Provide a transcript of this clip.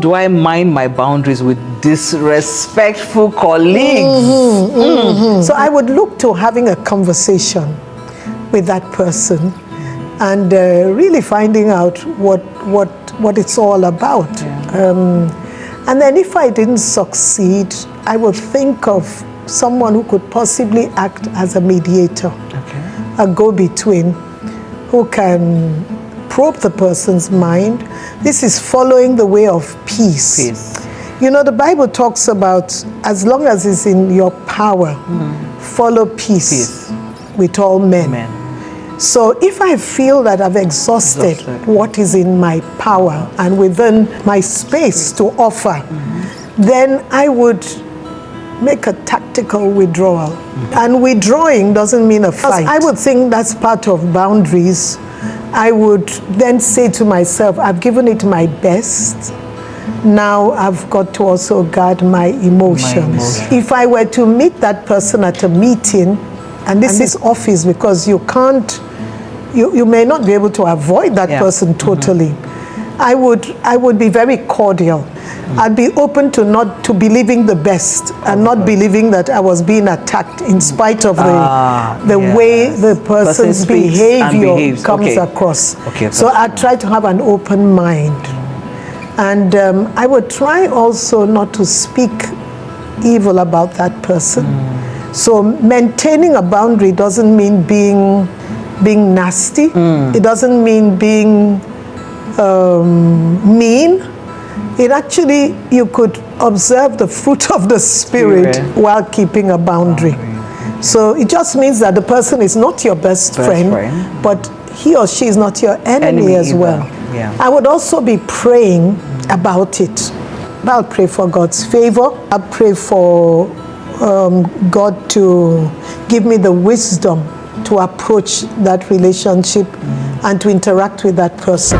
do I mind my boundaries with disrespectful colleagues? So I would look to having a conversation with that person and really finding out what it's all about. And then if I didn't succeed, I would think of someone who could possibly act as a mediator, a go-between, who can probe the person's mind. This is following the way of peace. You know, the Bible talks about, as long as it's in your power, follow peace with all men. So if I feel that I've exhausted what is in my power and within my space to offer, then I would make a tactical withdrawal. And withdrawing doesn't mean a fight. I would think that's part of boundaries. I would then say to myself, I've given it my best. Now I've got to also guard my emotions. If I were to meet that person at a meeting, and this is office because you can't, you may not be able to avoid that person totally. I would be very cordial. I'd be open to not to believing the best and not believing that I was being attacked in spite of the way the person's behavior comes across. So I try to have an open mind. And I would try also not to speak evil about that person. So maintaining a boundary doesn't mean being nasty. It doesn't mean being mean. It actually, you could observe the fruit of the Spirit while keeping a boundary. So it just means that the person is not your best friend, but he or she is not your enemy as well. I would also be praying about it. I'll pray for God's favor. I'll pray for God to give me the wisdom to approach that relationship and to interact with that person.